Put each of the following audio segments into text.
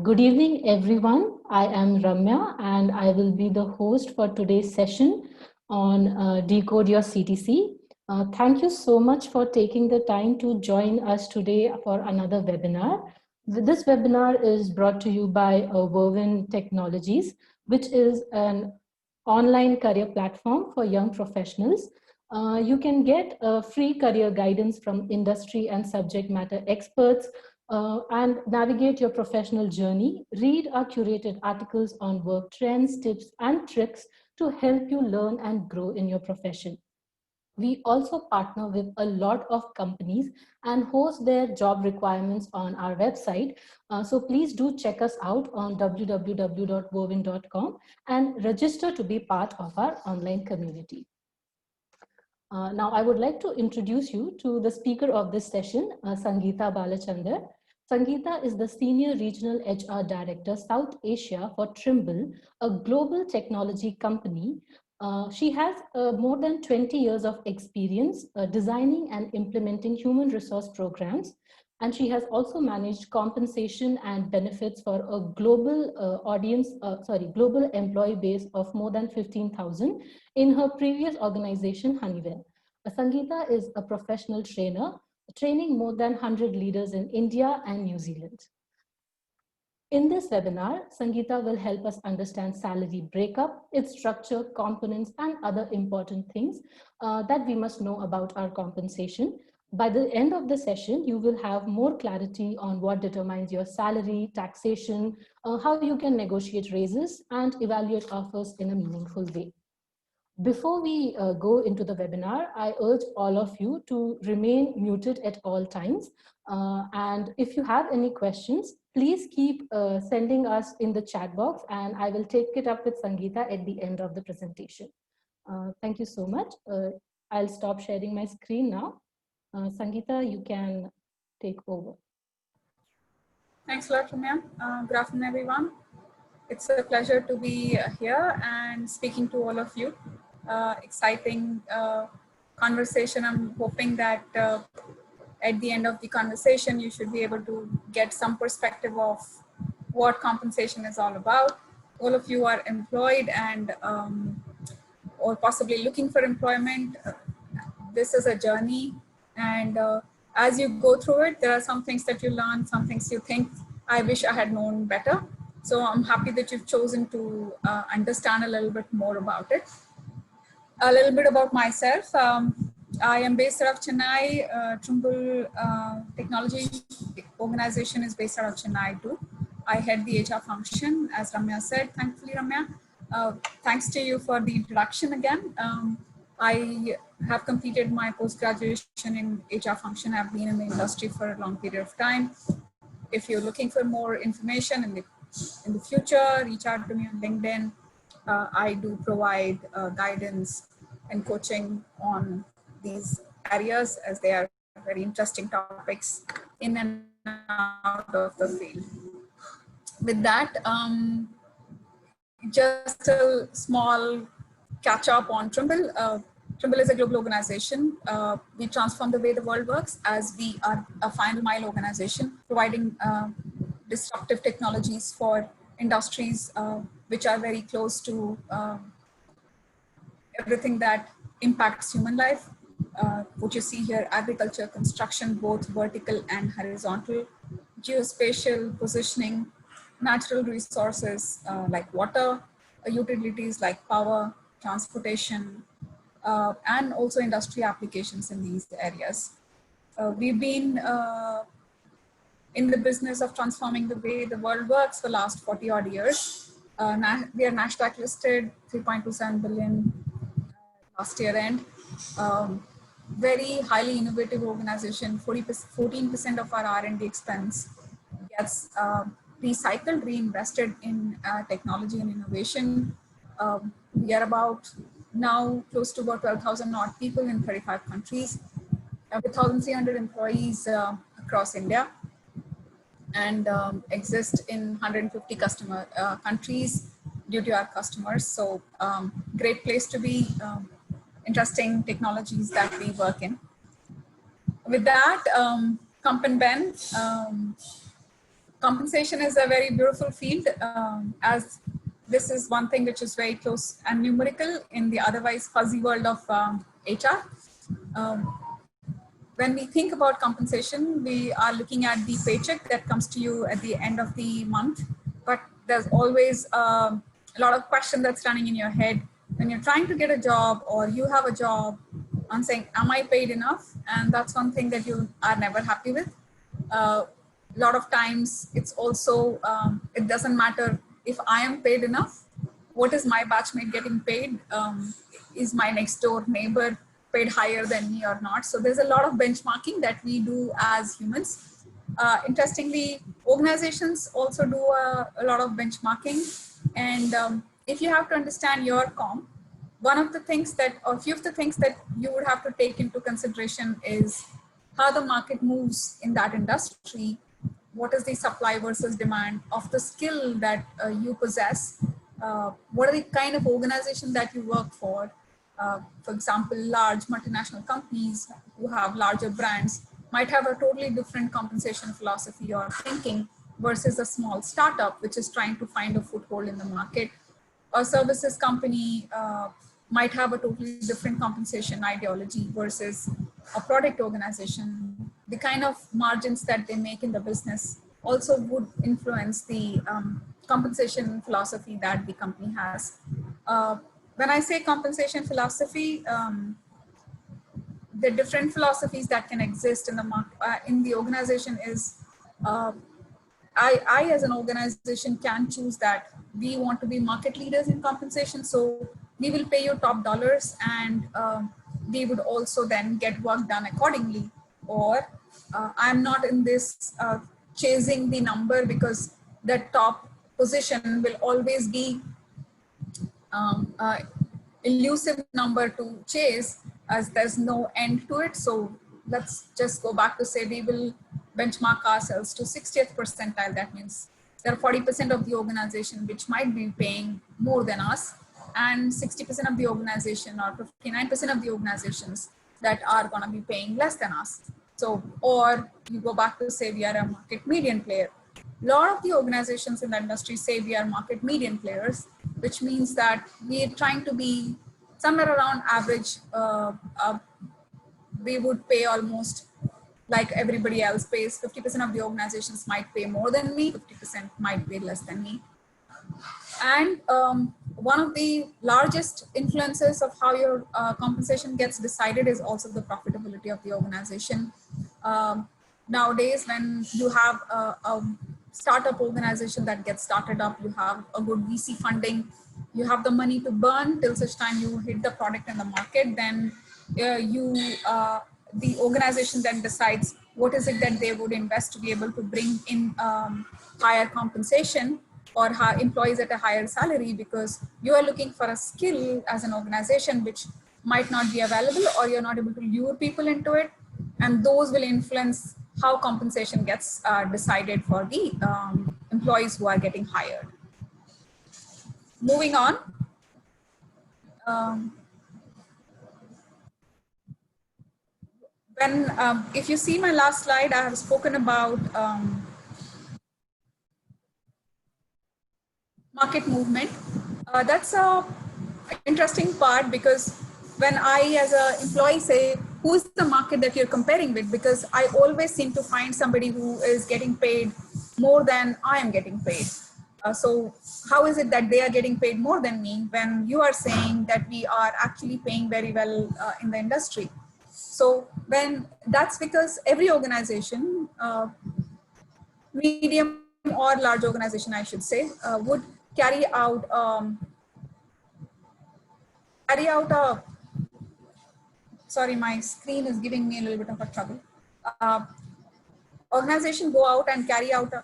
Good evening, everyone. I am Ramya, and I will be the host for today's session on Decode Your CTC. Thank you so much for taking the time to join us today for another webinar. This webinar is brought to you by Woven Technologies, which is an online career platform for young professionals. You can get free career guidance from industry and subject matter experts and navigate your professional journey. Read our curated articles on work trends, tips, and tricks to help you learn and grow in your profession. We also partner with a lot of companies and host their job requirements on our website. So please do check us out on www.woven.com and register to be part of our online community. Now, I would like to introduce you to the speaker of this session, Sangeeta Balachandar. Sangeeta is the Senior Regional HR Director, South Asia for Trimble, a global technology company. She has more than 20 years of experience designing and implementing human resource programs, and she has also managed compensation and benefits for a global global employee base of more than 15,000 in her previous organization, Honeywell. Sangeeta is a professional trainer, training more than 100 leaders in India and New Zealand. In this webinar, Sangeeta will help us understand salary breakup, its structure, components, and other important things that we must know about our compensation. By the end of the session, you will have more clarity on what determines your salary, taxation, how you can negotiate raises, and evaluate offers in a meaningful way. Before we go into the webinar, I urge all of you to remain muted at all times. And if you have any questions, please keep sending us in the chat box, and I will take it up with Sangeeta at the end of the presentation. Thank you so much. I'll stop sharing my screen now. Sangeeta, you can take over. Thanks a lot, Ramya. Good afternoon, everyone. It's a pleasure to be here and speaking to all of you. Exciting conversation. I'm hoping that at the end of the conversation, you should be able to get some perspective of what compensation is all about. All of you are employed and or possibly looking for employment. This is a journey, and as you go through it, there are some things that you learn, some things you think, I wish I had known better. So I'm happy that you've chosen to understand a little bit more about it. A little bit about myself. I am based out of Chennai. Trimble Technology organization is based out of Chennai too. I head the HR function, as Ramya said, thankfully, Ramya. Thanks to you for the introduction again. I have completed my post-graduation in HR function. I've been in the industry for a long period of time. If you're looking for more information in the future, reach out to me on LinkedIn. I do provide guidance and coaching on these areas, as they are very interesting topics in and out of the field. With that, just a small catch up on Trimble. Trimble is a global organization. We transform the way the world works, as we are a final mile organization providing disruptive technologies for industries which are very close to everything that impacts human life. What you see here, agriculture, construction, both vertical and horizontal, geospatial positioning, natural resources like water, utilities like power, transportation, and also industry applications in these areas. We've been in the business of transforming the way the world works for the last 40 odd years. We are NASDAQ listed, 3.27 billion last year end. Very highly innovative organization. 14% of our R&D expense gets recycled, reinvested in technology and innovation. We are about now close to about 12,000 odd people in 35 countries, with 1,300 employees across India, and exist in 150 customer countries due to our customers. So great place to be, interesting technologies that we work in. With that, Comp and Ben, Compensation is a very beautiful field, as this is one thing which is very close and numerical in the otherwise fuzzy world of HR. Um, when we think about compensation, we are looking at the paycheck that comes to you at the end of the month, but there's always a lot of question that's running in your head when you're trying to get a job or you have a job on saying, am I paid enough? And that's one thing that you are never happy with. A lot of times it's also, it doesn't matter if I am paid enough. What is my batchmate getting paid? Is my next door neighbor paid higher than me or not? So there's a lot of benchmarking that we do as humans. Interestingly, organizations also do a lot of benchmarking. And if you have to understand your comp, one of the things that, or a few of the things that you would have to take into consideration is how the market moves in that industry. What is the supply versus demand of the skill that you possess? What are the kind of organization that you work for? For example, large multinational companies who have larger brands might have a totally different compensation philosophy or thinking versus a small startup which is trying to find a foothold in the market. A services company might have a totally different compensation ideology versus a product organization. The kind of margins that they make in the business also would influence the compensation philosophy that the company has. When I say compensation philosophy, the different philosophies that can exist in the in the organization is I as an organization can choose that we want to be market leaders in compensation, so we will pay you top dollars, and we would also then get work done accordingly. Or I'm not in this chasing the number, because the top position will always be elusive number to chase, as there's no end to it. So let's just go back to say we will benchmark ourselves to 60th percentile. That means there are 40% of the organization which might be paying more than us, and 60% of the organization or 59% of the organizations that are going to be paying less than us. So, or you go back to say we are a market median player. A lot of the organizations in the industry say we are market median players, which means that we are trying to be somewhere around average. We would pay almost like everybody else pays. 50% of the organizations might pay more than me, 50% might pay less than me. And one of the largest influences of how your compensation gets decided is also the profitability of the organization. Nowadays, when you have a startup organization that gets started up, you have a good VC funding, you have the money to burn till such time you hit the product in the market, then the organization then decides what is it that they would invest to be able to bring in higher compensation or employees at a higher salary, because you are looking for a skill as an organization which might not be available, or you're not able to lure people into it. And those will influence how compensation gets decided for the employees who are getting hired. Moving on. If you see my last slide, I have spoken about market movement. That's a interesting part, because when I as an employee say, who's the market that you're comparing with? Because I always seem to find somebody who is getting paid more than I am getting paid. So how is it that they are getting paid more than me when you are saying that we are actually paying very well in the industry? So when that's because every organization, medium or large organization, I should say, would carry out a, sorry, my screen is giving me a little bit of a trouble. Organization go out and carry out a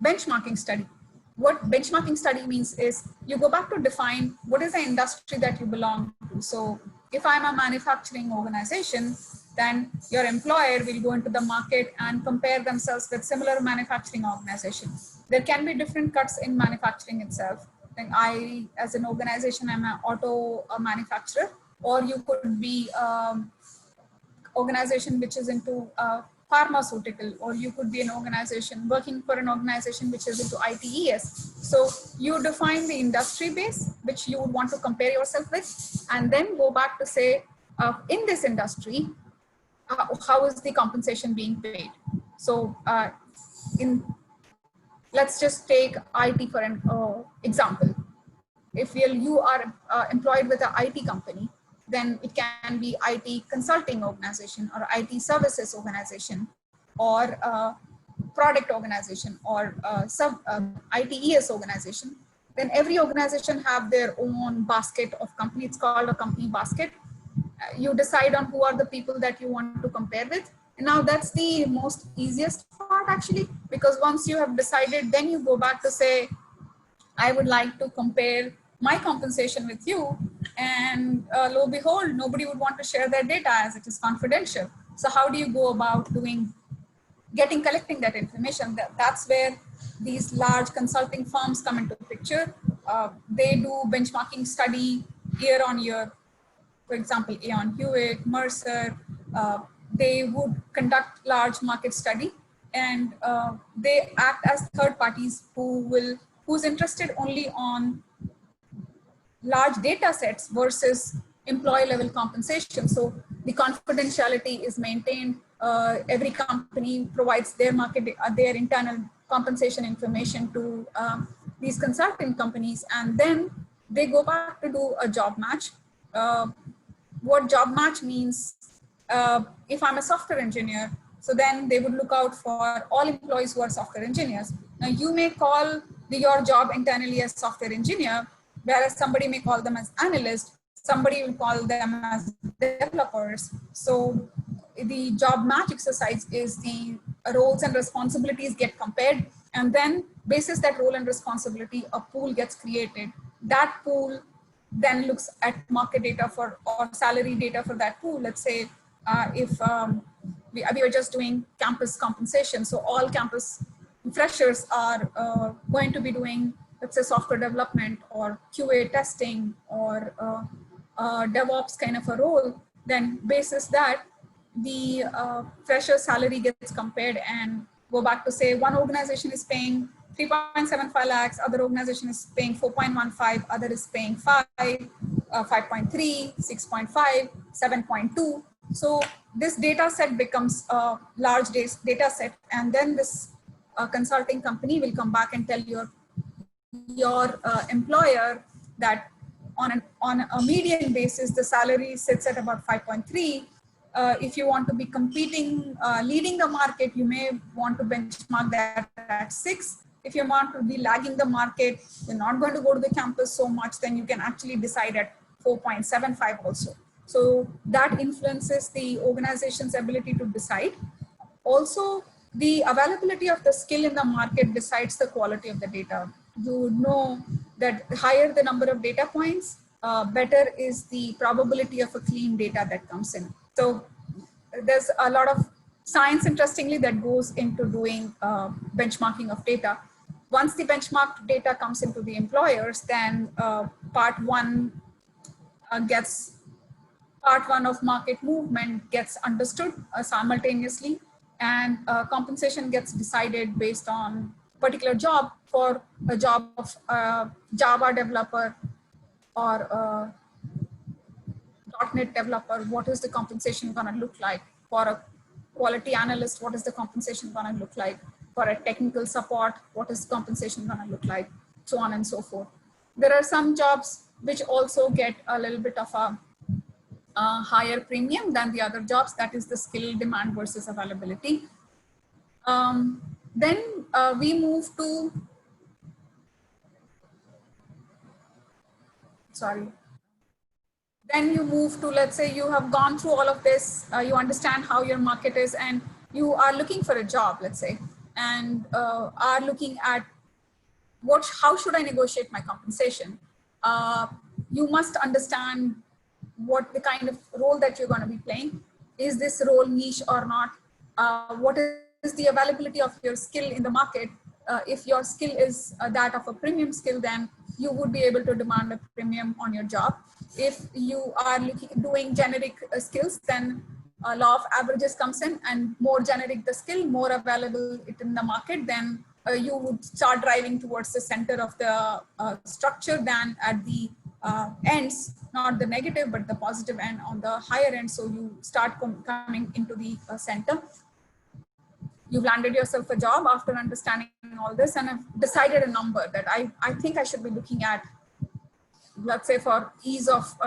benchmarking study. What benchmarking study means is you go back to define what is the industry that you belong to. So if I'm a manufacturing organization, then your employer will go into the market and compare themselves with similar manufacturing organizations. There can be different cuts in manufacturing itself. Like I, as an organization, I'm an auto manufacturer, or you could be organization which is into pharmaceutical, or you could be an organization working for an organization which is into ITES. So you define the industry base which you would want to compare yourself with, and then go back to say, in this industry, how is the compensation being paid? So let's just take IT for an example. If you are employed with an IT company, then it can be IT consulting organization or IT services organization or product organization or ITES organization. Then every organization have their own basket of company. It's called a company basket. You decide on who are the people that you want to compare with. And now that's the most easiest part actually, because once you have decided, then you go back to say, I would like to compare my compensation with you, and lo and behold, nobody would want to share their data as it is confidential. So how do you go about collecting that information? That's where these large consulting firms come into picture. They do benchmarking study year on year. For example, Aon Hewitt, Mercer, they would conduct large market study, and they act as third parties who's interested only on large data sets versus employee level compensation. So the confidentiality is maintained. Every company provides their their internal compensation information to these consulting companies, and then they go back to do a job match. What job match means, if I'm a software engineer, so then they would look out for all employees who are software engineers. Now you may call your job internally as software engineer, whereas somebody may call them as analyst, somebody will call them as developers. So the job match exercise is the roles and responsibilities get compared, and then basis that role and responsibility, a pool gets created. That pool then looks at market data or salary data for that pool. Let's say if we were just doing campus compensation, so all campus freshers are going to be doing, let's say, software development or QA testing or DevOps kind of a role, then basis that the fresher salary gets compared and go back to say one organization is paying 3.75 lakhs, other organization is paying 4.15, other is paying 5, 5.3, 6.5, 7.2. So this data set becomes a large data set, and then this consulting company will come back and tell your employer that on a median basis, the salary sits at about 5.3. If you want to be competing, leading the market, you may want to benchmark that at 6. If you want to be lagging the market, you're not going to go to the campus so much, then you can actually decide at 4.75 also. So that influences the organization's ability to decide. Also, the availability of the skill in the market decides the quality of the data. You know that higher the number of data points, better is the probability of a clean data that comes in. So there's a lot of science, interestingly, that goes into doing benchmarking of data. Once the benchmarked data comes into the employers, then part one of market movement gets understood simultaneously, and compensation gets decided based on particular job. For a job of Java developer or .NET developer, what is the compensation going to look like? For a quality analyst, what is the compensation going to look like? For a technical support, what is compensation going to look like? So on and so forth. There are some jobs which also get a little bit of a higher premium than the other jobs. That is the skill demand versus availability. Then we move to, then you move to, let's say you have gone through all of this, you understand how your market is, and you are looking for a job, let's say, and are looking at how should I negotiate my compensation? You must understand what the kind of role that you're going to be playing. Is this role niche or not? What is the availability of your skill in the market? If your skill is that of a premium skill, then you would be able to demand a premium on your job. If you are doing generic skills, then law of averages comes in, and more generic the skill, more available it in the market, then you would start driving towards the center of the structure than at the ends, not the negative, but the positive end on the higher end. So you start coming into the center. You've landed yourself a job after understanding all this, and have decided a number that I think I should be looking at, let's say for ease of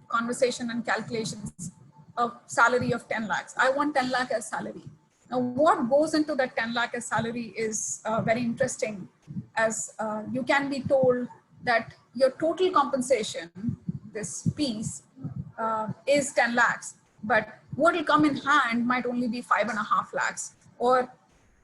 conversation and calculations, a salary of 10 lakhs. I want 10 lakh as salary. Now, what goes into that 10 lakh as salary is very interesting, as you can be told that your total compensation, this piece, is 10 lakhs, but what will come in hand might only be 5.5 lakhs. Or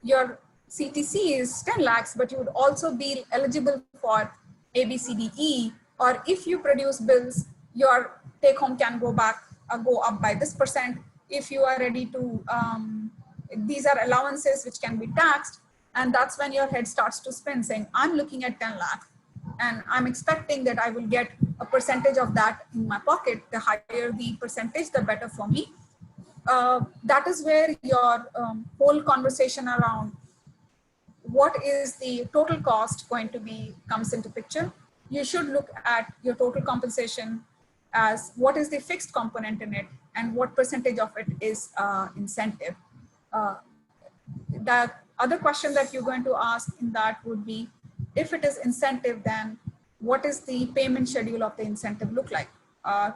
your CTC is 10 lakhs, but you would also be eligible for A, B, C, D, E, or if you produce bills, your take home can go up by this percent. If you are ready to, these are allowances which can be taxed, and that's when your head starts to spin, saying, I'm looking at 10 lakh and I'm expecting that I will get a percentage of that in my pocket. The higher the percentage, the better for me. That is where your whole conversation around what is the total cost going to be comes into picture. You should look at your total compensation as what is the fixed component in it and what percentage of it is incentive. The other question that you're going to ask in that would be, if it is incentive, then what is the payment schedule of the incentive look like?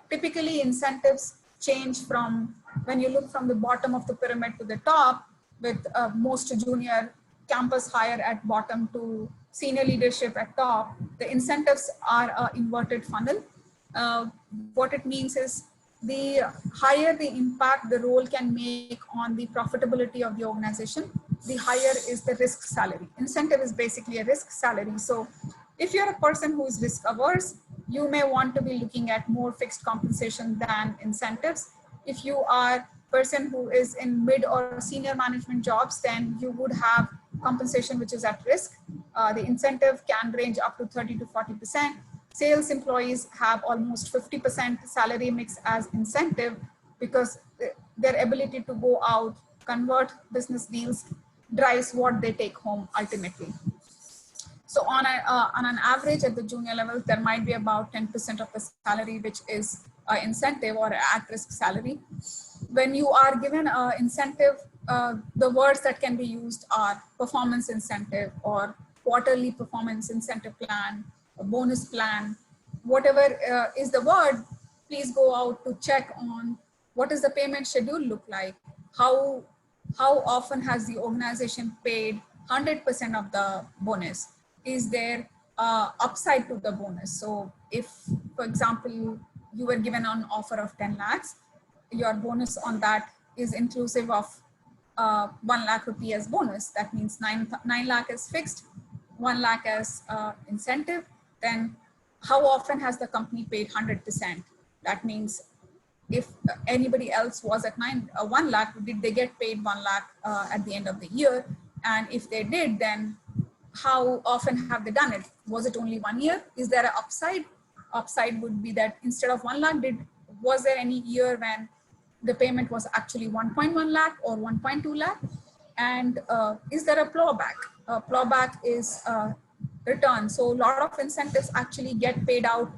Typically, incentives change from when you look from the bottom of the pyramid to the top, with most junior campus hire at bottom to senior leadership at top. The incentives are an inverted funnel. What it means is, the higher the impact the role can make on the profitability of the organization, the higher is the risk salary. Incentive is basically a risk salary. So if you're a person who is risk averse, you may want to be looking at more fixed compensation than incentives. If you are a person who is in mid or senior management jobs, then you would have compensation which is at risk. The incentive can range up to 30 to 40%. Sales employees have almost 50% salary mix as incentive, because their ability to go out, convert business deals, drives what they take home ultimately. So on an average at the junior level, there might be about 10% of the salary which is incentive or at-risk salary. When you are given an incentive, the words that can be used are performance incentive or quarterly performance incentive plan, a bonus plan, whatever is the word. Please go out to check on what is the payment schedule look like, how often has the organization paid 100% of the bonus, is there upside to the bonus. So if, for example, you were given an offer of 10 lakhs, your bonus on that is inclusive of 1 lakh rupee as bonus. That means 9 lakh is fixed, 1 lakh as incentive. Then how often has the company paid 100%? That means if anybody else was at 1 lakh, did they get paid 1 lakh at the end of the year? And if they did, then how often have they done it? Was it only 1 year? Is there an upside? Upside would be that instead of 1 lakh, was there any year when the payment was actually 1.1 lakh or 1.2 lakh? And is there a plowback? Plowback is return. So a lot of incentives actually get paid out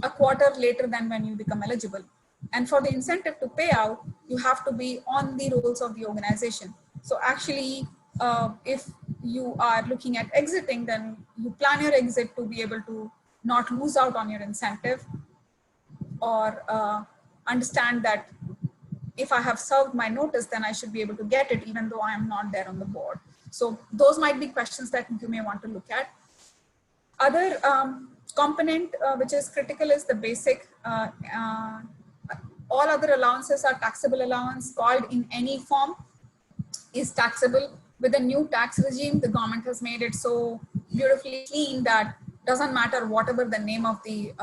a quarter later than when you become eligible. And for the incentive to pay out, you have to be on the rolls of the organization. So actually, if you are looking at exiting, then you plan your exit to be able to not lose out on your incentive, or understand that if I have served my notice, then I should be able to get it even though I am not there on the board. So those might be questions that you may want to look at. Other component which is critical is the basic. All other allowances are taxable allowance, called in any form is taxable. With the new tax regime, the government has made it so beautifully clean that doesn't matter whatever the name of the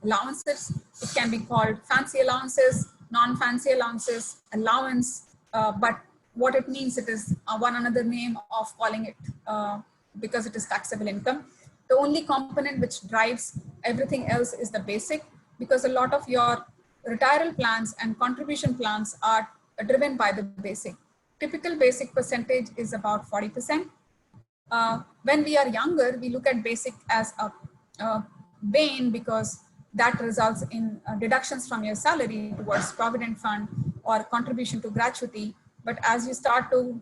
allowances, it can be called fancy allowances, non-fancy allowances, allowance, but what it means, it is one another name of calling it because it is taxable income. The only component which drives everything else is the basic, because a lot of your retirement plans and contribution plans are driven by the basic. Typical basic percentage is about 40%. When we are younger, we look at basic as a bane because that results in deductions from your salary towards provident fund or contribution to gratuity. But as you start to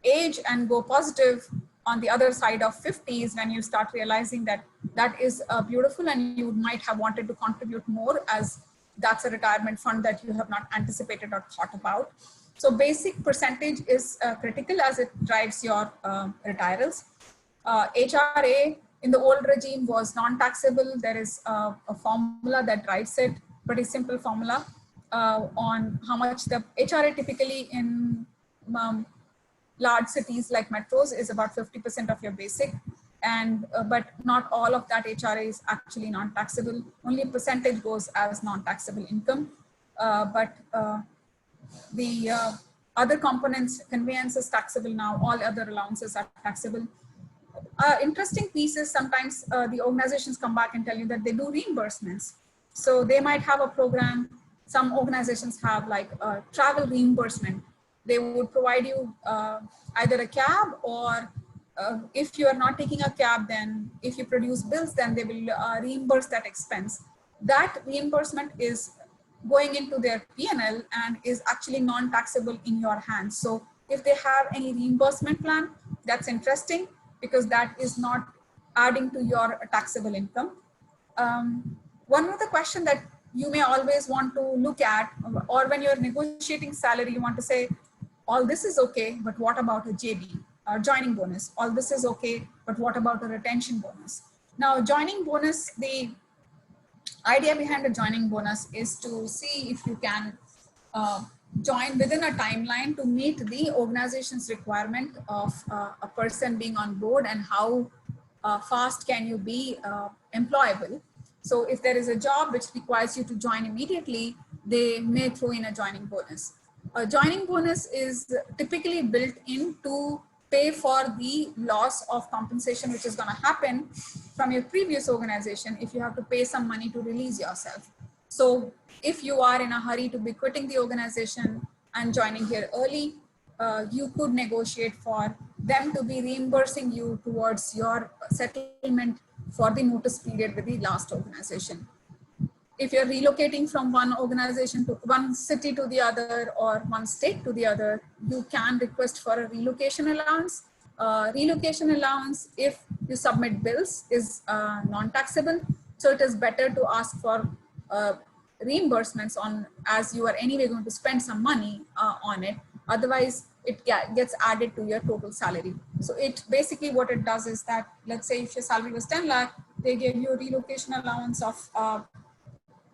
age and go positive on the other side of 50s, when you start realizing that that is beautiful and you might have wanted to contribute more, as that's a retirement fund that you have not anticipated or thought about. So basic percentage is critical as it drives your retirals. HRA in the old regime was non-taxable. There is a formula that drives it, pretty simple formula on how much the HRA typically in large cities like metros is about 50% of your basic, and but not all of that HRA is actually non-taxable. Only a percentage goes as non-taxable income, but the other components, conveyance is taxable now, all other allowances are taxable. Interesting piece is sometimes the organizations come back and tell you that they do reimbursements. So they might have a program, some organizations have like a travel reimbursement. They would provide you either a cab or if you are not taking a cab, then if you produce bills, then they will reimburse that expense. That reimbursement is going into their P&L and is actually non-taxable in your hands. So if they have any reimbursement plan, that's interesting because that is not adding to your taxable income. One other question that you may always want to look at, or when you're negotiating salary, you want to say, all this is okay, but what about a JB, or joining bonus? All this is okay, but what about a retention bonus? Now, joining bonus, the idea behind a joining bonus is to see if you can join within a timeline to meet the organization's requirement of a person being on board and how fast can you be employable. So if there is a job which requires you to join immediately, they may throw in a joining bonus. A joining bonus is typically built in to pay for the loss of compensation which is going to happen from your previous organization if you have to pay some money to release yourself. So if you are in a hurry to be quitting the organization and joining here early, you could negotiate for them to be reimbursing you towards your settlement for the notice period with the last organization. If you're relocating from one organization to one city to the other or one state to the other, you can request for a relocation allowance. Relocation allowance, if you submit bills, is non-taxable. So it is better to ask for reimbursements on, as you are anyway going to spend some money on it. Otherwise, it gets added to your total salary. So it basically what it does is that, let's say if your salary was 10 lakh, they gave you a relocation allowance of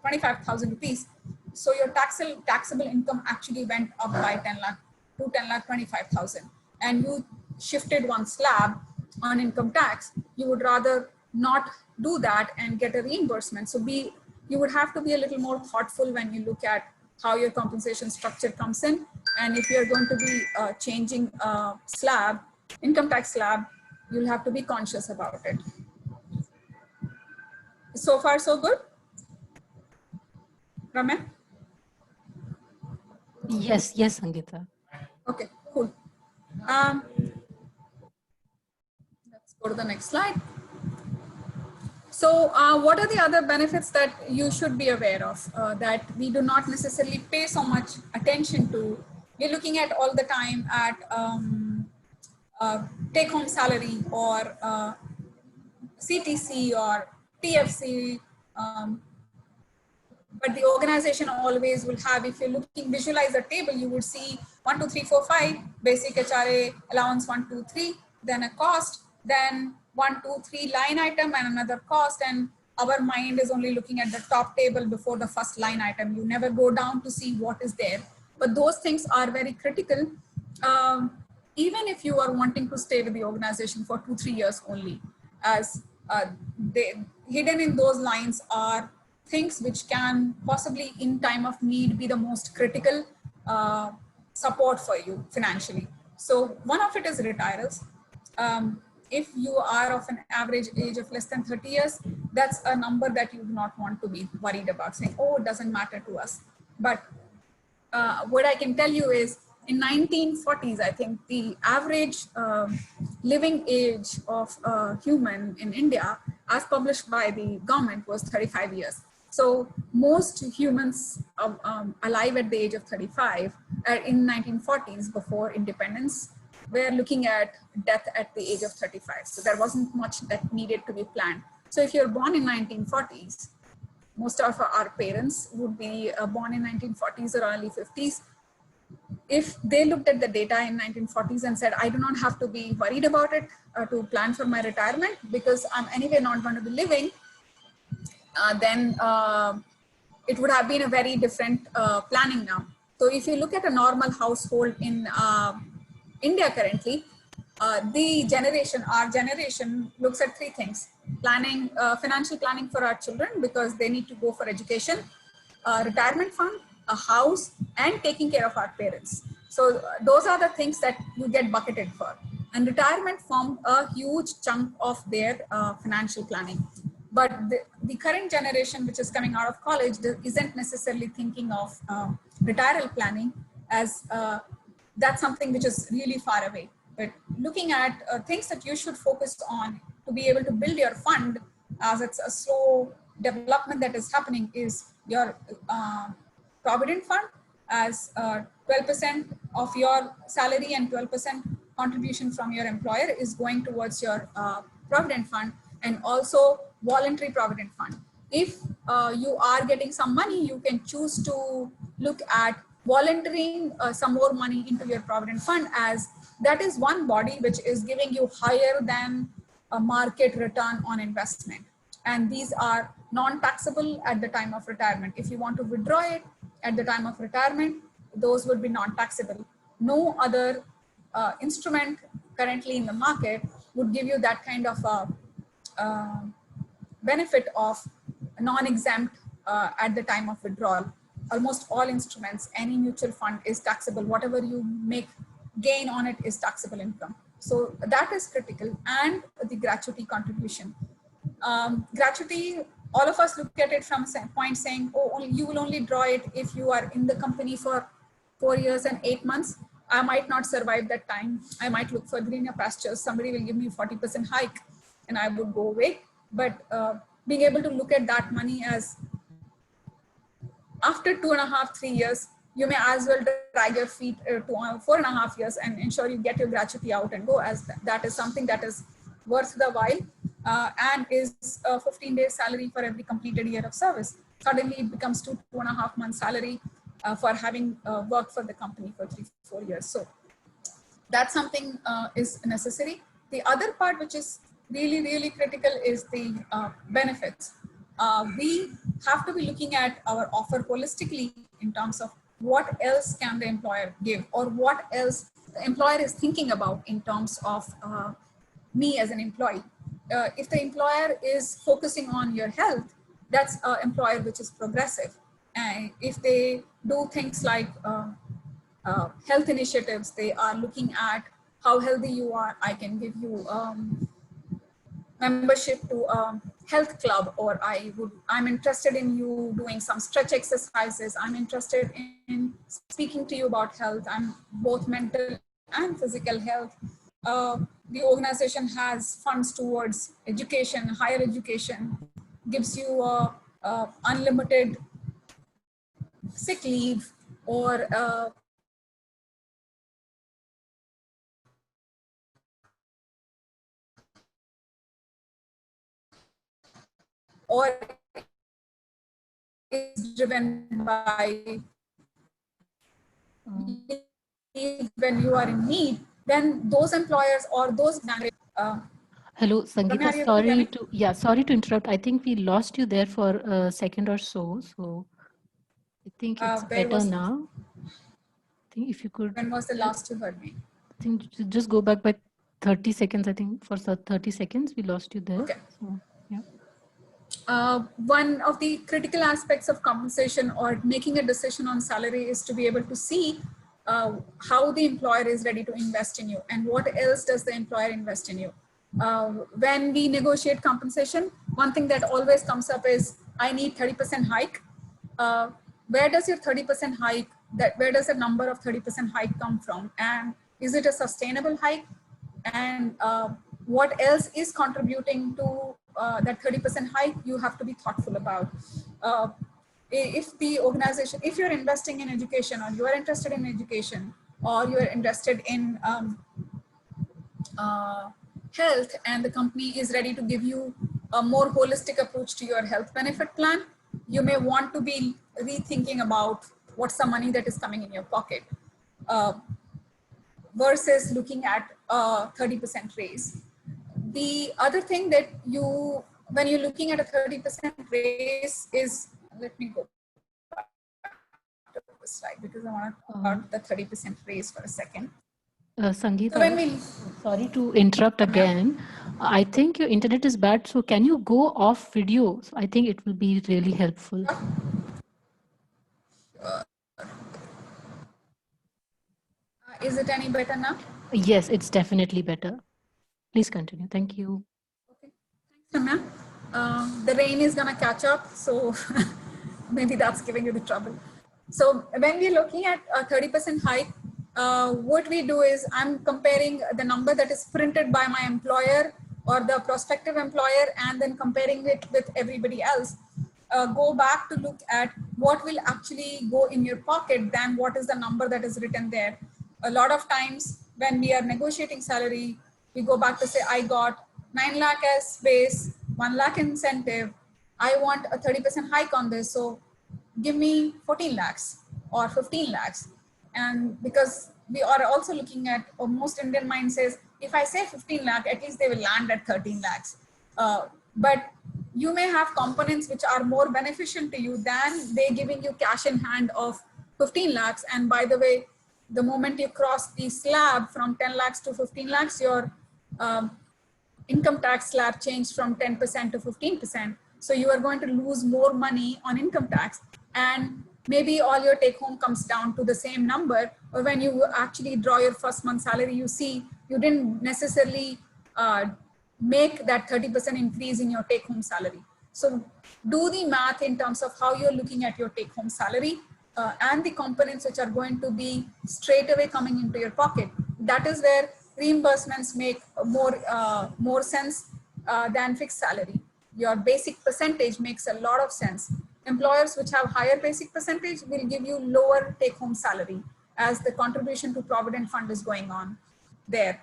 25,000 rupees. So your taxable income actually went up by 10 lakh to 10 lakh 25,000. And you shifted one slab on income tax. You would rather not do that and get a reimbursement. So you would have to be a little more thoughtful when you look at how your compensation structure comes in. And if you're going to be changing slab, income tax slab, you'll have to be conscious about it. So far, so good? Ramya? Yes, yes, Sangeeta. Okay, cool. Let's go to the next slide. So what are the other benefits that you should be aware of that we do not necessarily pay so much attention to? We're looking at all the time at take-home salary or CTC or TFC, but the organization always will have, if you're looking, visualize a table, you would see 1, 2, 3, 4, 5, basic HRA allowance 1, 2, 3, then a cost, then 1, 2, 3 line item and another cost. And our mind is only looking at the top table before the first line item. You never go down to see what is there. But those things are very critical. Even if you are wanting to stay with the organization for 2, 3 years only, as hidden in those lines are things which can possibly in time of need be the most critical support for you financially. So one of it is retirals. If you are of an average age of less than 30 years, that's a number that you do not want to be worried about, saying, oh, it doesn't matter to us. But what I can tell you is in 1940s, I think the average living age of a human in India, as published by the government, was 35 years. So most humans alive at the age of 35 in 1940s, before independence, were looking at death at the age of 35. So there wasn't much that needed to be planned. So if you're born in 1940s, most of our parents would be born in 1940s or early 50s. If they looked at the data in 1940s and said, I do not have to be worried about it to plan for my retirement because I'm anyway not going to be living, then it would have been a very different planning now. So if you look at a normal household in India currently, the generation, our generation, looks at three things: planning, financial planning for our children because they need to go for education, retirement fund, a house, and taking care of our parents. So those are the things that you get bucketed for. And retirement formed a huge chunk of their financial planning. But the current generation, which is coming out of college, isn't necessarily thinking of retirement planning as that's something which is really far away. But looking at things that you should focus on to be able to build your fund, as it's a slow development that is happening, is your provident fund, as 12% of your salary and 12% contribution from your employer is going towards your provident fund, and also voluntary provident fund. If you are getting some money, you can choose to look at volunteering some more money into your provident fund, as that is one body which is giving you higher than a market return on investment. And these are non-taxable at the time of retirement. If you want to withdraw it at the time of retirement, those would be non-taxable. No other instrument currently in the market would give you that kind of benefit of non-exempt at the time of withdrawal. Almost all instruments, any mutual fund is taxable. Whatever you make gain on it is taxable income. So that is critical. And the gratuity contribution. Gratuity, all of us look at it from a point saying, oh, you will only draw it if you are in the company for 4 years and 8 months. I might not survive that time. I might look for greener pastures. Somebody will give me 40% hike and I would go away. But being able to look at that money as after 2.5, 3 years, you may as well drag your feet to 4.5 years and ensure you get your gratuity out and go, as that is something that is worth the while and is a 15 days salary for every completed year of service. Suddenly it becomes 2.5 months salary for having worked for the company for 3-4 years. So that's something is necessary. The other part which is really, really critical is the benefits. We have to be looking at our offer holistically in terms of what else can the employer give, or what else the employer is thinking about in terms of me as an employee. If the employer is focusing on your health, that's an employer which is progressive. And if they do things like health initiatives, they are looking at how healthy you are. I can give you membership to a health club, or I'm interested in you doing some stretch exercises. I'm interested in speaking to you about health. I'm both mental and physical health. The organization has funds towards education, higher education, gives you unlimited sick leave, or is driven by when you are in need, then those employers or those Hello, Sangeeta, sorry to interrupt. I think we lost you there for a second or so. So I think it's better now. I think if you could. When was the last you heard me? I think just go back by 30 seconds. I think for 30 seconds we lost you there. Okay. So, yeah. One of the critical aspects of compensation or making a decision on salary is to be able to see how the employer is ready to invest in you and what else does the employer invest in you. When we negotiate compensation, one thing that always comes up is, I need 30% hike. Where does your 30% hike that where does the number of 30% hike come from, and is it a sustainable hike, and what else is contributing to that 30% hike, you have to be thoughtful about. If the organization, if you're investing in education, or you are interested in education, or you're interested in health, and the company is ready to give you a more holistic approach to your health benefit plan, you may want to be rethinking about what's the money that is coming in your pocket, versus looking at a 30% raise. The other thing that you, when you're looking at a 30% raise is, let me go back to the slide because I want to talk about the 30% raise for a second. Sangeeta, So when we, sorry to interrupt again. I think your internet is bad, so can you go off video? So I think it will be really helpful. is it any better now? Yes, it's definitely better. Please continue. Thank you. Okay, thanks, Ramya. The rain is gonna catch up, so maybe that's giving you the trouble. So when we're looking at a 30% hike, what we do is I'm comparing the number that is printed by my employer or the prospective employer, and then comparing it with everybody else. Go back to look at what will actually go in your pocket than what is the number that is written there. A lot of times when we are negotiating salary, we go back to say, I got 9 lakh as base, 1 lakh incentive. I want a 30% hike on this. So give me 14 lakhs or 15 lakhs. And because we are also looking at, or most Indian mind says, if I say 15 lakh, at least they will land at 13 lakhs. But you may have components which are more beneficial to you than they giving you cash in hand of 15 lakhs. And by the way, the moment you cross the slab from 10 lakhs to 15 lakhs, your income tax slab changed from 10% to 15%. So you are going to lose more money on income tax, and maybe all your take home comes down to the same number. Or when you actually draw your first month salary, you see you didn't necessarily make that 30% increase in your take home salary. So do the math in terms of how you're looking at your take home salary and the components which are going to be straight away coming into your pocket. That is where reimbursements make more sense than fixed salary. Your basic percentage makes a lot of sense. Employers which have higher basic percentage will give you lower take home salary as the contribution to Provident Fund is going on there.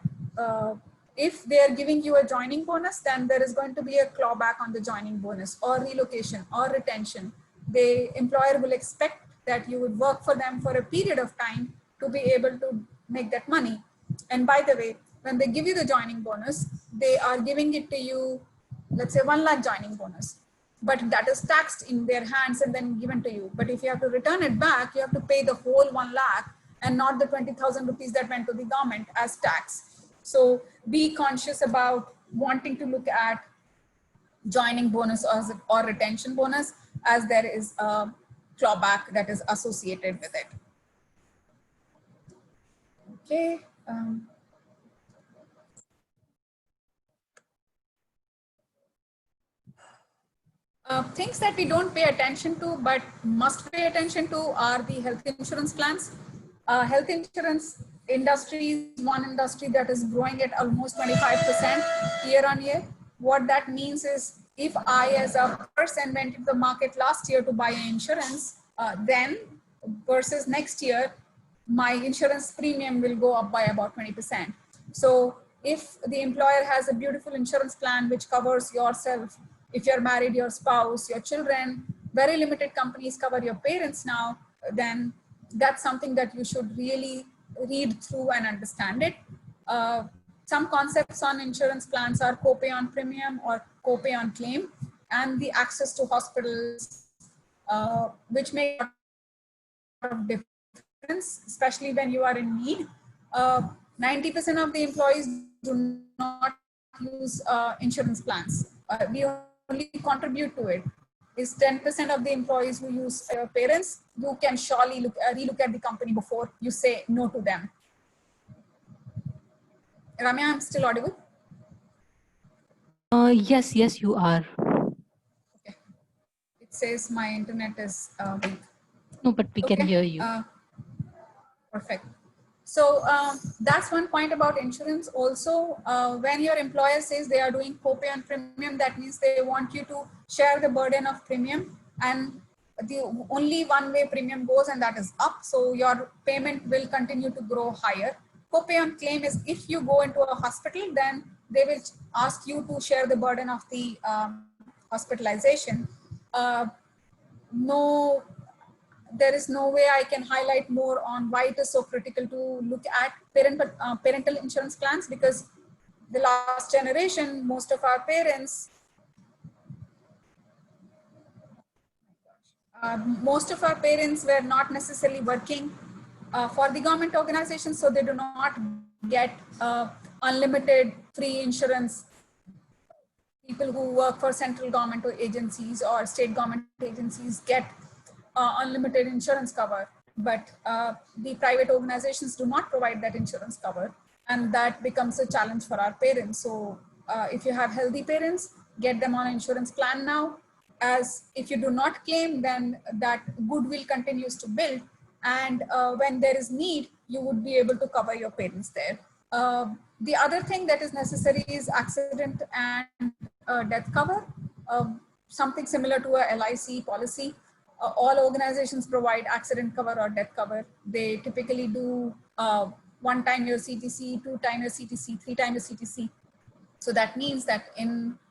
If they are giving you a joining bonus, then there is going to be a clawback on the joining bonus, or relocation or retention. The employer will expect that you would work for them for a period of time to be able to make that money. And by the way, when they give you the joining bonus, they are giving it to you, let's say 1 lakh joining bonus, but that is taxed in their hands and then given to you. But if you have to return it back, you have to pay the whole 1 lakh and not the 20,000 rupees that went to the government as tax. So be conscious about wanting to look at joining bonus or retention bonus, as there is a clawback that is associated with it. Okay. Things that we don't pay attention to but must pay attention to are the health insurance plans. Health insurance industry is one industry that is growing at almost 25% year on year. What that means is, if I as a person went to the market last year to buy insurance, then versus next year, my insurance premium will go up by about 20%. So if the employer has a beautiful insurance plan which covers yourself, if you're married, your spouse, your children, very limited companies cover your parents now, then that's something that you should really read through and understand it. Some concepts on insurance plans are copay on premium or copay on claim, and the access to hospitals, which make a lot of difference, especially when you are in need. 90% of the employees do not use insurance plans. We only contribute to it. Is 10% of the employees who use parents. You can surely relook at the company before you say no to them. Ramya, I'm still audible? Yes, you are. Okay. It says my internet is weak. No, but we can hear you. Perfect. So that's one point about insurance. Also, when your employer says they are doing copay on premium, that means they want you to share the burden of premium, and the only one way premium goes, and that is up. So your payment will continue to grow higher. Copay on claim is if you go into a hospital, then they will ask you to share the burden of the hospitalization. No, there is no way I can highlight more on why it is so critical to look at parental insurance plans, because the last generation, most of our parents were not necessarily working for the government organizations, so they do not get unlimited free insurance. People who work for central government or agencies or state government agencies get unlimited insurance cover, but the private organizations do not provide that insurance cover, and that becomes a challenge for our parents. So if you have healthy parents, get them on an insurance plan now, as if you do not claim, then that goodwill continues to build, and when there is need, you would be able to cover your parents there. The other thing that is necessary is accident and death cover, something similar to a LIC policy. All organizations provide accident cover or death cover. They typically do 1 time your CTC, 2 time your CTC, 3 time your CTC. So that means that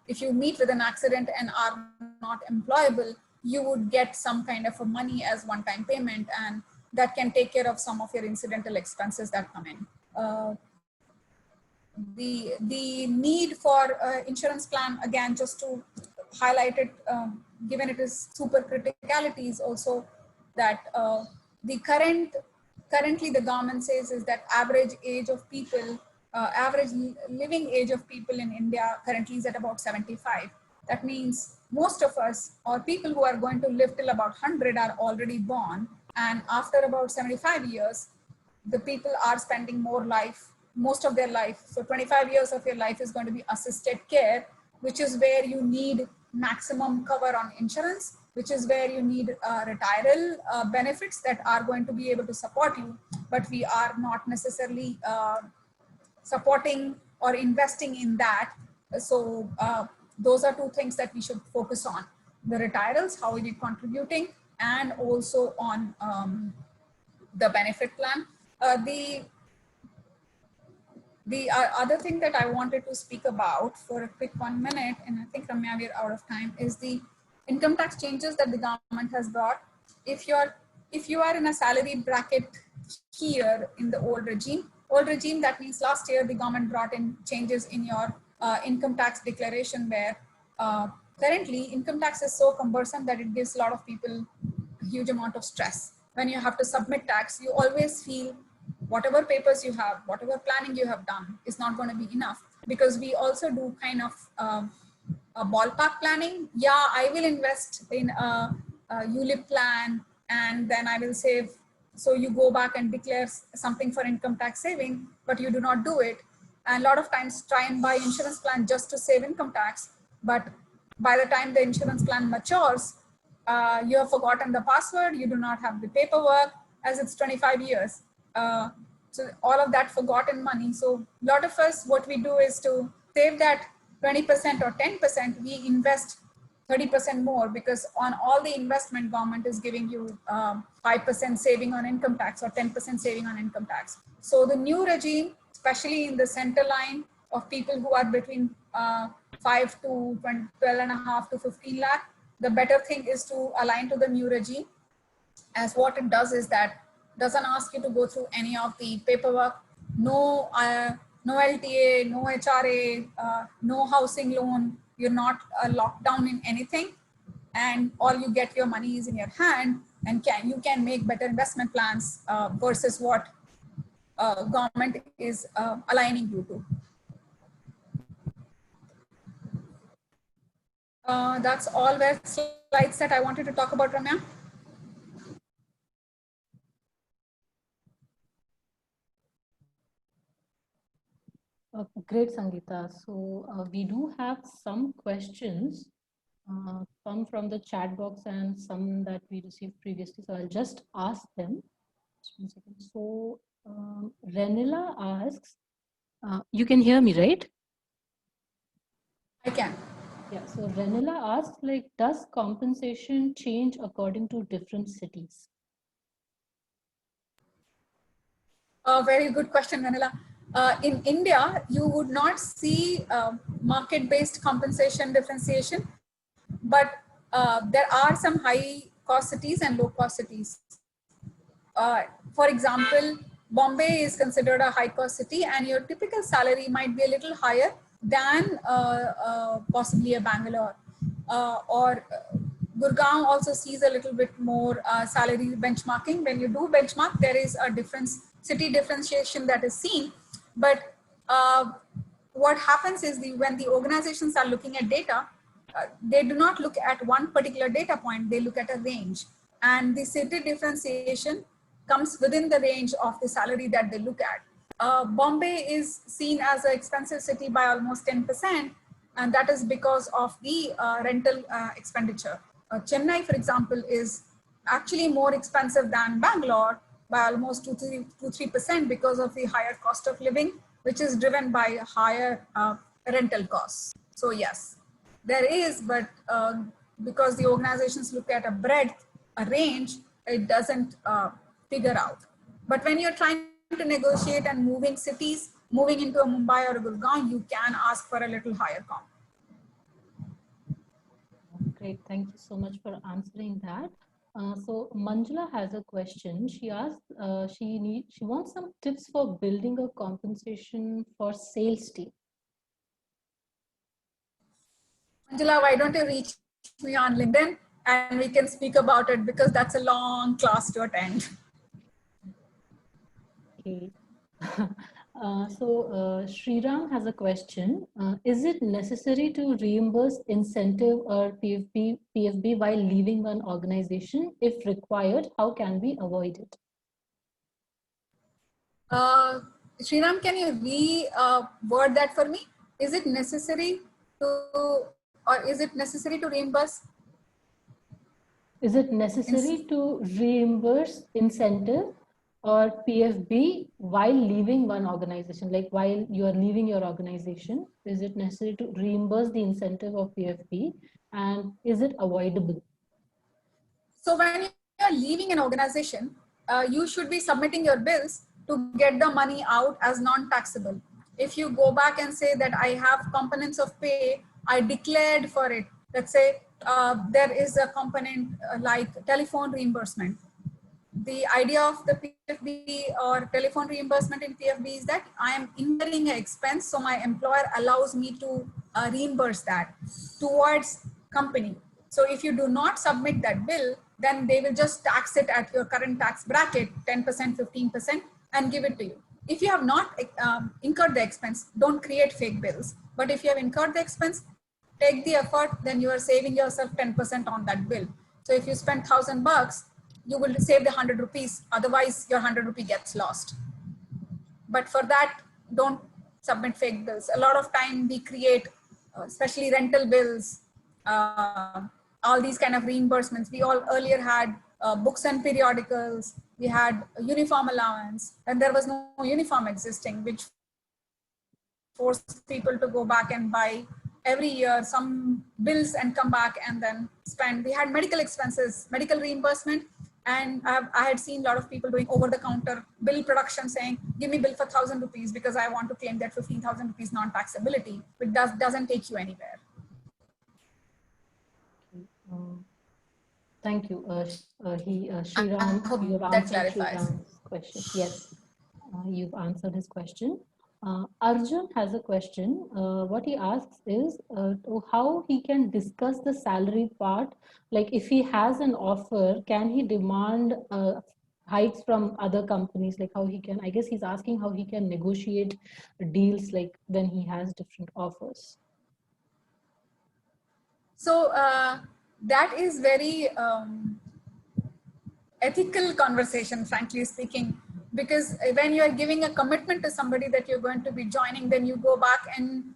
if you meet with an accident and are not employable, you would get some kind of a money as one-time payment, and that can take care of some of your incidental expenses that come in. The need for insurance plan, again, just to highlight it, given it is super criticality, is also that currently the government says is that average age of people, average living age of people in India currently is at about 75. That means most of us, or people who are going to live till about 100, are already born, and after about 75 years, the people are spending most of their life. So 25 years of your life is going to be assisted care, which is where you need maximum cover on insurance, which is where you need retiral benefits that are going to be able to support you, but we are not necessarily supporting or investing in that. So those are two things that we should focus on: the retirals, how are we contributing, and also on the benefit plan. The other thing that I wanted to speak about for a quick 1 minute, and I think Ramya, we're out of time, is the income tax changes that the government has brought. If you are in a salary bracket here in the old regime, that means last year the government brought in changes in your income tax declaration, where currently income tax is so cumbersome that it gives a lot of people a huge amount of stress. When you have to submit tax, you always feel whatever papers you have, whatever planning you have done is not going to be enough, because we also do kind of a ballpark planning. Yeah, I will invest in a ULIP plan, and then I will save. So you go back and declare something for income tax saving, but you do not do it. And a lot of times try and buy insurance plan just to save income tax. But by the time the insurance plan matures, you have forgotten the password, you do not have the paperwork, as it's 25 years. So all of that forgotten money. So a lot of us, what we do is to save that 20% or 10%, we invest 30% more, because on all the investment, government is giving you 5% saving on income tax or 10% saving on income tax. So the new regime, especially in the center line of people who are between 5 to 12 and a half to 15 lakh, the better thing is to align to the new regime, as what it does is that doesn't ask you to go through any of the paperwork, no LTA, no HRA, no housing loan, you're not locked down in anything, and all you get, your money is in your hand, and you can make better investment plans versus what government is aligning you to. That's all the slides that I wanted to talk about, Ramya. Great, Sangeeta. So we do have some questions, some from the chat box and some that we received previously. So I'll just ask them. Just 1 second. So Renila asks, you can hear me, right? I can. Yeah, so Renila asks, like, does compensation change according to different cities? A very good question, Vanilla. In India, you would not see market-based compensation differentiation, but there are some high-cost cities and low-cost cities. For example, Bombay is considered a high-cost city, and your typical salary might be a little higher than possibly a Bangalore. Or Gurgaon also sees a little bit more salary benchmarking. When you do benchmark, there is a difference, city differentiation that is seen. But what happens is when the organizations are looking at data, they do not look at one particular data point, they look at a range. And the city differentiation comes within the range of the salary that they look at. Bombay is seen as an expensive city by almost 10%, and that is because of the rental expenditure. Chennai, for example, is actually more expensive than Bangalore by almost 2-3% because of the higher cost of living, which is driven by higher rental costs. So yes, there is, but because the organizations look at a breadth, a range, it doesn't figure out. But when you're trying to negotiate and moving cities, moving into a Mumbai or a Gurgaon, you can ask for a little higher comp. Great, thank you so much for answering that. So Manjula has a question. She asked, she wants some tips for building a compensation for sales team. Manjula, why don't you reach me on LinkedIn and we can speak about it, because that's a long class to attend. Okay. Sriram has a question. Is it necessary to reimburse incentive or PFB while leaving an organization? If required, how can we avoid it? Sriram, can you re-word that for me? Is it necessary to, or is it necessary to reimburse? Is it necessary to reimburse incentive or PFB while leaving one organization? Like while you are leaving your organization, is it necessary to reimburse the incentive of PFB, and is it avoidable? So when you're leaving an organization, you should be submitting your bills to get the money out as non-taxable. If you go back and say that I have components of pay, I declared for it. Let's say there is a component like telephone reimbursement. The idea of the PFB or telephone reimbursement in PFB is that I am incurring an expense, so my employer allows me to reimburse that towards company. So if you do not submit that bill, then they will just tax it at your current tax bracket, 10%, 15%, and give it to you. If you have not incurred the expense, don't create fake bills. But if you have incurred the expense, take the effort, then you are saving yourself 10% on that bill. So if you spend $1,000, you will save the 100 rupees. Otherwise, your 100 rupee gets lost. But for that, don't submit fake bills. A lot of time we create, especially rental bills, all these kind of reimbursements. We all earlier had books and periodicals. We had a uniform allowance, and there was no uniform existing, which forced people to go back and buy every year some bills and come back and then spend. We had medical expenses, medical reimbursement. And I had seen a lot of people doing over-the-counter bill production saying, give me bill for 1,000 rupees because I want to claim that 15,000 rupees non-taxability, which doesn't take you anywhere. Thank you. Sriram, I hope you've that answered clarifies. Sriram's question. Yes, you've answered his question. Arjun has a question. What he asks is how he can discuss the salary part. Like if he has an offer, can he demand hikes from other companies? Like how he can, I guess he's asking how he can negotiate deals like when he has different offers. So that is very ethical conversation, frankly speaking, because when you're giving a commitment to somebody that you're going to be joining, then you go back and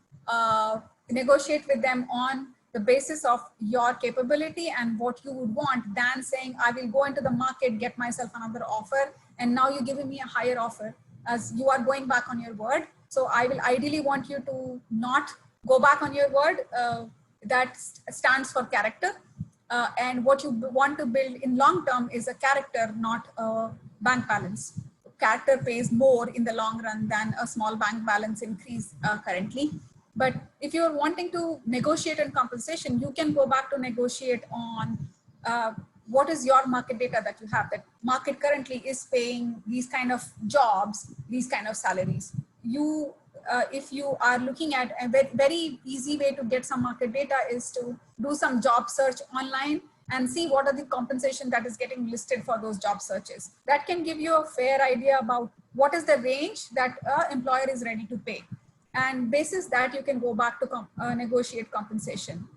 negotiate with them on the basis of your capability and what you would want, than saying, I will go into the market, get myself another offer, and now you're giving me a higher offer, as you are going back on your word. So I will ideally want you to not go back on your word. That stands for character. And what you want to build in long term is a character, not a bank balance. Character pays more in the long run than a small bank balance increase currently. But if you're wanting to negotiate on compensation, you can go back to negotiate on what is your market data that you have. That market currently is paying these kind of jobs, these kind of salaries. You, if you are looking at a very, very easy way to get some market data is to do some job search online and see what are the compensation that is getting listed for those job searches. That can give you a fair idea about what is the range that an employer is ready to pay. And basis that, you can go back to negotiate compensation.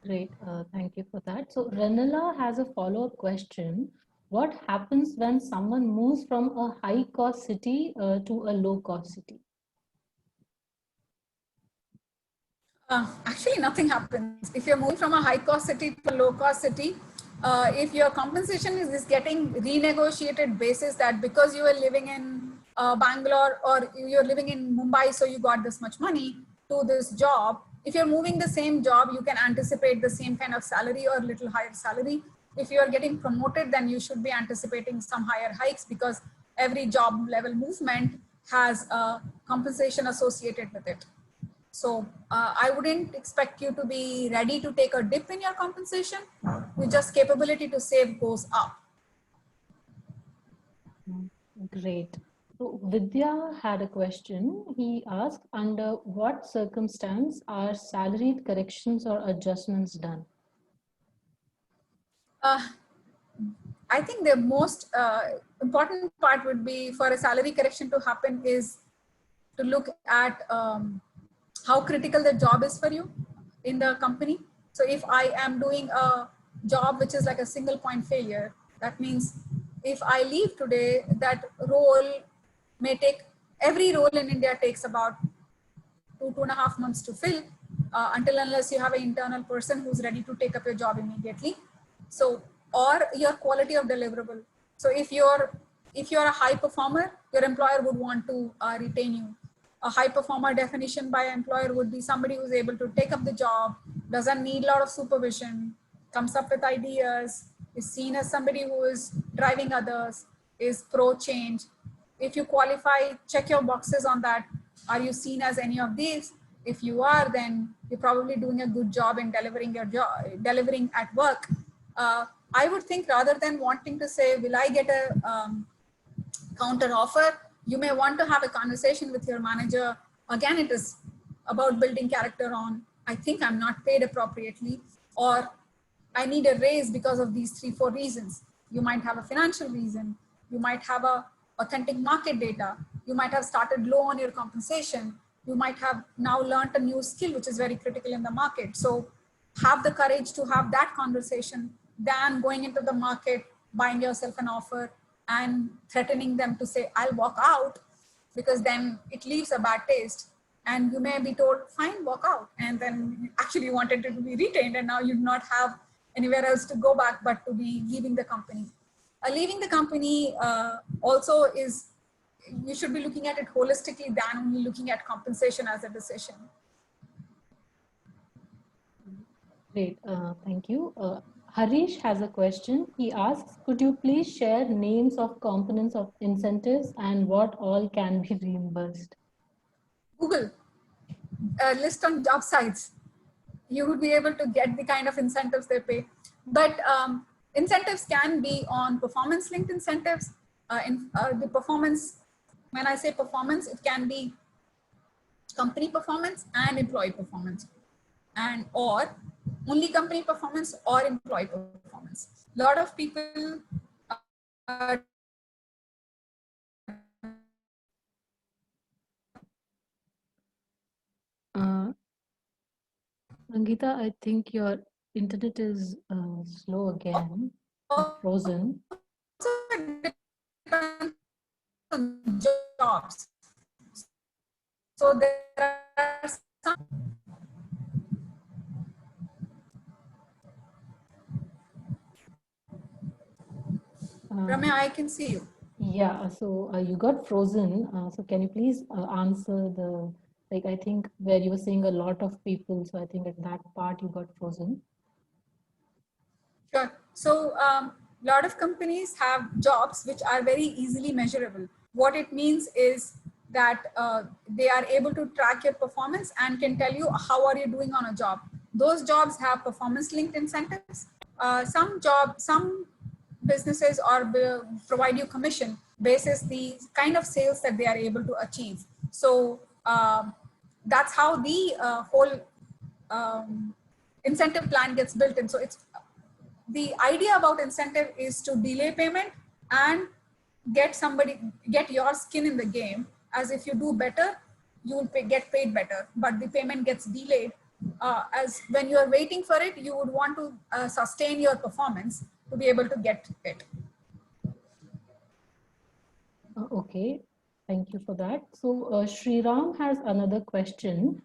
Great, thank you for that. So Renala has a follow-up question. What happens when someone moves from a high-cost city to a low-cost city? Actually, nothing happens. If you're moving from a high-cost city to a low-cost city, if your compensation is getting renegotiated basis that because you are living in Bangalore or you're living in Mumbai, so you got this much money to this job. If you're moving the same job, you can anticipate the same kind of salary or little higher salary. If you are getting promoted, then you should be anticipating some higher hikes, because every job level movement has a compensation associated with it. So I wouldn't expect you to be ready to take a dip in your compensation. With just capability to save goes up. Great. So Vidya had a question. He asked, under what circumstance are salaried corrections or adjustments done? I think the most important part would be for a salary correction to happen is to look at how critical the job is for you in the company. So if I am doing a job which is like a single point failure, that means if I leave today, that role may take, every role in India takes about 2.5 months to fill, until unless you have an internal person who's ready to take up your job immediately. So, or your quality of deliverable. So if you're a high performer, your employer would want to retain you. A high performer definition by an employer would be somebody who's able to take up the job, doesn't need a lot of supervision, comes up with ideas, is seen as somebody who is driving others, is pro change. If you qualify, check your boxes on that. Are you seen as any of these? If you are, then you're probably doing a good job in delivering your job, delivering at work. I would think, rather than wanting to say, will I get a counter offer, you may want to have a conversation with your manager. Again, it is about building character on, I think I'm not paid appropriately, or I need a raise because of these 3-4 reasons. You might have a financial reason. You might have a authentic market data. You might have started low on your compensation. You might have now learned a new skill, which is very critical in the market. So have the courage to have that conversation than going into the market, buying yourself an offer and threatening them to say, I'll walk out, because then it leaves a bad taste. And you may be told, fine, walk out. And then actually you wanted it to be retained, and now you do not have anywhere else to go back but to be leaving the company. Leaving the company also is, you should be looking at it holistically than only looking at compensation as a decision. Great, thank you. Harish has a question. He asks, could you please share names of components of incentives and what all can be reimbursed? Google, list on job sites. You would be able to get the kind of incentives they pay. But incentives can be on performance-linked incentives. The performance, when I say performance, it can be company performance and employee performance, and or only company performance or employee performance. A lot of people Angita, I think your internet is slow again, frozen. Jobs. So there are some. Ramya, I can see you. Yeah, so you got frozen. So can you please answer the, like, I think where you were saying a lot of people. So I think at that part you got frozen. Sure. So a lot of companies have jobs which are very easily measurable. What it means is that they are able to track your performance and can tell you how are you doing on a job. Those jobs have performance linked incentives. Some businesses provide you commission basis the kind of sales that they are able to achieve. So that's how the whole um, incentive plan gets built in. So it's the idea about incentive is to delay payment and get your skin in the game, as if you do better you will get paid better, but the payment gets delayed. As when you are waiting for it, you would want to sustain your performance to be able to get it. Okay, thank you for that. So Sriram has another question.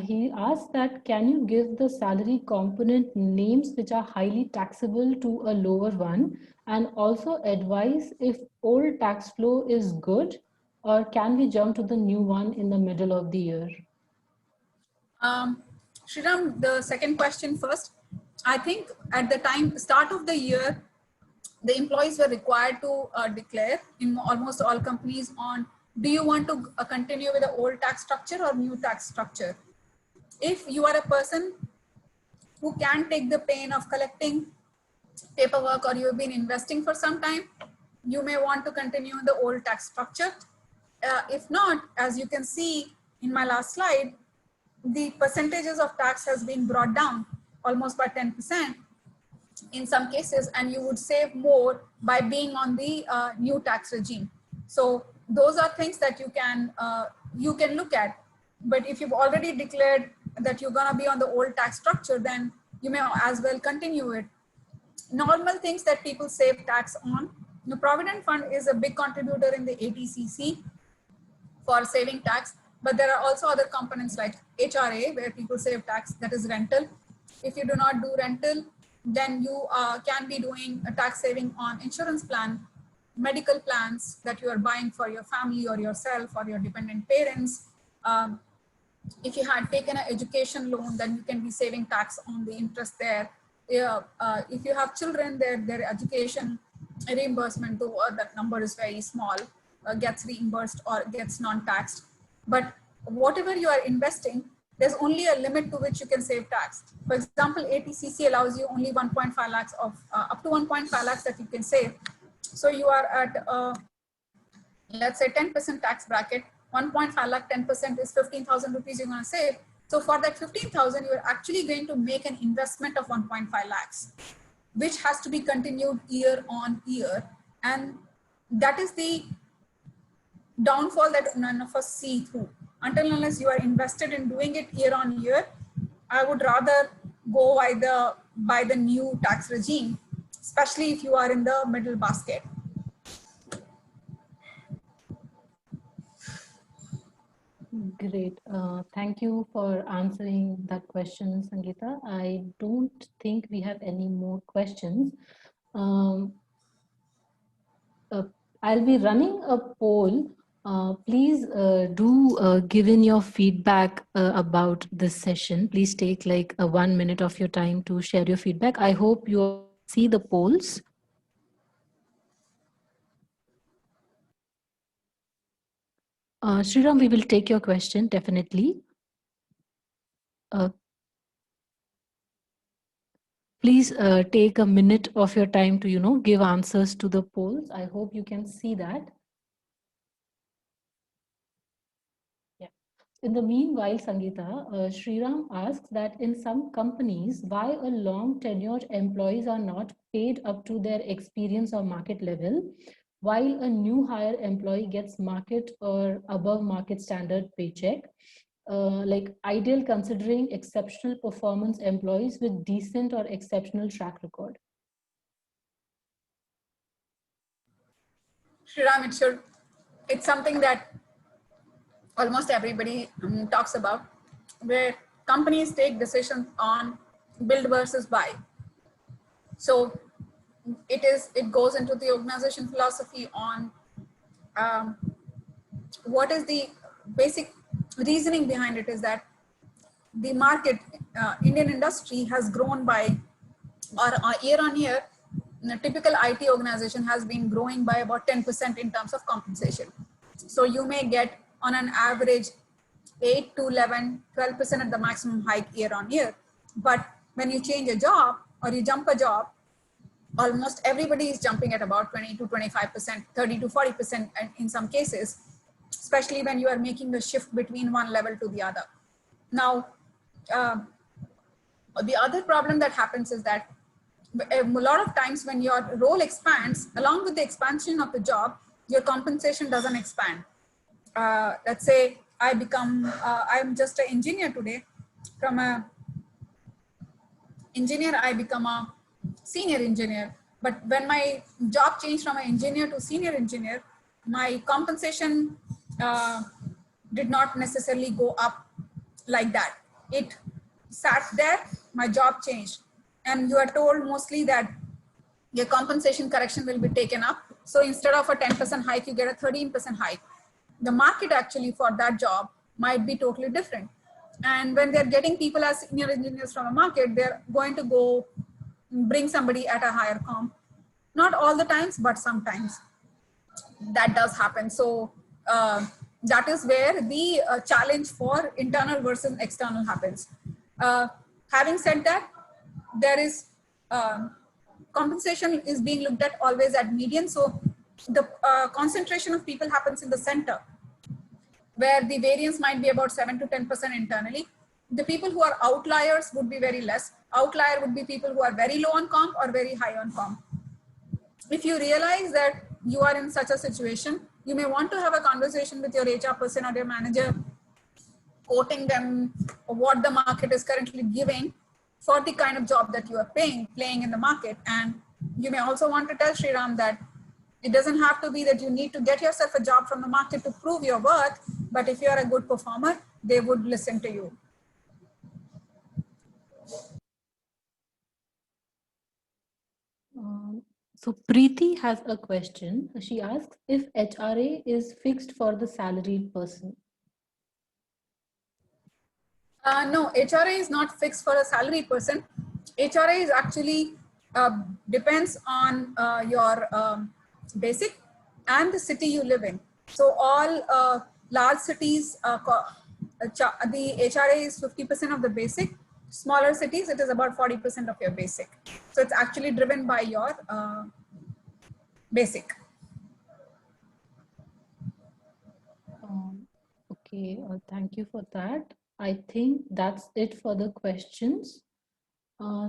He asks that, can you give the salary component names which are highly taxable to a lower one, and also advise if old tax flow is good, or can we jump to the new one in the middle of the year? Shriram, the second question first. I think at the start of the year, the employees were required to declare in almost all companies on, do you want to continue with the old tax structure or new tax structure? If you are a person who can take the pain of collecting paperwork, or you have been investing for some time, you may want to continue in the old tax structure. If not, as you can see in my last slide, the percentages of tax has been brought down almost by 10% in some cases, and you would save more by being on the new tax regime. So those are things that you can look at. But if you've already declared that you're going to be on the old tax structure, then you may as well continue it. Normal things that people save tax on, the provident fund is a big contributor in the ATCC for saving tax, but there are also other components like HRA where people save tax, that is rental. If you do not do rental, then you can be doing a tax saving on insurance plan, medical plans that you are buying for your family or yourself or your dependent parents. If you had taken an education loan, then you can be saving tax on the interest there. If you have children, their education reimbursement, though that number is very small, gets reimbursed or gets non-taxed. But whatever you are investing, there's only a limit to which you can save tax. For example, ATCC allows you only 1.5 lakhs of up to 1.5 lakhs that you can save. So you are at let's say 10% tax bracket, 1.5 lakh, 10% is 15,000 rupees you're going to save. So for that 15,000, you're actually going to make an investment of 1.5 lakhs, which has to be continued year on year. And that is the downfall that none of us see through. Until unless you are invested in doing it year on year, I would rather go by the new tax regime, especially if you are in the middle basket. Great. Thank you for answering that question, Sangeeta. I don't think we have any more questions. Um, I'll be running a poll. Please do give in your feedback about this session. Please take like 1 minute of your time to share your feedback. I hope you see the polls. Sriram, we will take your question, definitely. Please take a minute of your time to, give answers to the polls. I hope you can see that. Yeah. In the meanwhile, Sangeeta, Sriram asks that in some companies, why a long tenured employees are not paid up to their experience or market level, while a new hire employee gets market or above market standard paycheck. Like ideal considering exceptional performance employees with decent or exceptional track record. Shriram, it's something that almost everybody talks about, where companies take decisions on build versus buy. So it goes into the organization philosophy on what is the basic reasoning behind it is that the market, Indian industry has grown by, or year on year, the typical IT organization has been growing by about 10% in terms of compensation. So you may get on an average 8 to 11, 12% at the maximum hike year on year. But when you change a job or you jump a job, almost everybody is jumping at about 20 to 25%, 30 to 40% in some cases, especially when you are making the shift between one level to the other. Now, the other problem that happens is that a lot of times when your role expands, along with the expansion of the job, your compensation doesn't expand. Let's say I'm just an engineer today. From a engineer, I become a senior engineer. But when my job changed from an engineer to senior engineer, my compensation did not necessarily go up like that. It sat there, my job changed. And you are told mostly that your compensation correction will be taken up. So instead of a 10% hike, you get a 13% hike. The market actually for that job might be totally different. And when they're getting people as senior engineers from a market, they're going to go bring somebody at a higher comp. Not all the times, but sometimes that does happen. So that is where the challenge for internal versus external happens. Having said that, there is compensation is being looked at always at median. So the concentration of people happens in the center, where the variance might be about 7 to 10% internally. The people who are outliers would be very less. Outlier would be people who are very low on comp or very high on comp. If you realize that you are in such a situation, you may want to have a conversation with your HR person or your manager, quoting them what the market is currently giving for the kind of job that you are playing in the market. And you may also want to tell Sriram that it doesn't have to be that you need to get yourself a job from the market to prove your worth, but if you are a good performer, they would listen to you. So Preeti has a question. She asks if HRA is fixed for the salaried person. No, HRA is not fixed for a salaried person. HRA is actually depends on your basic and the city you live in. So all large cities, the HRA is 50% of the basic. Smaller cities, it is about 40% of your basic. So it's actually driven by your basic. Okay, thank you for that. I think that's it for the questions. I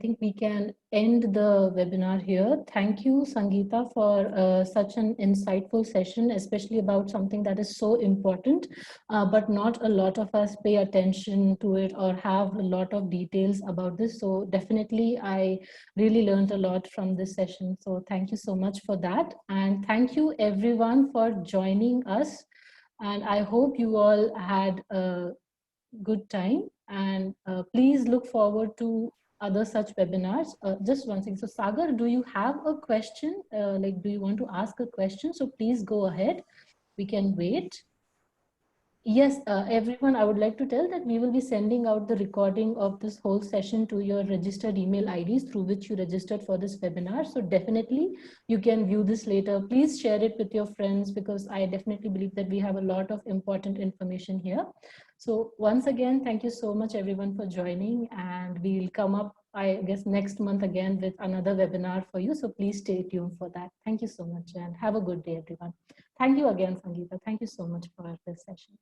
think we can end the webinar here. Thank you, Sangeeta, for such an insightful session, especially about something that is so important, but not a lot of us pay attention to it or have a lot of details about this. So definitely, I really learned a lot from this session. So thank you so much for that. And thank you everyone for joining us. And I hope you all had a good time, and please look forward to other such webinars. Just one thing. So Sagar, do you have a question? Like, do you want to ask a question? So please go ahead. We can wait. Yes, everyone, I would like to tell that we will be sending out the recording of this whole session to your registered email IDs through which you registered for this webinar. So definitely you can view this later. Please share it with your friends, because I definitely believe that we have a lot of important information here. So once again, thank you so much everyone for joining, and we'll come up, I guess, next month again with another webinar for you. So please stay tuned for that. Thank you so much and have a good day, everyone. Thank you again, Sangeeta. Thank you so much for this session.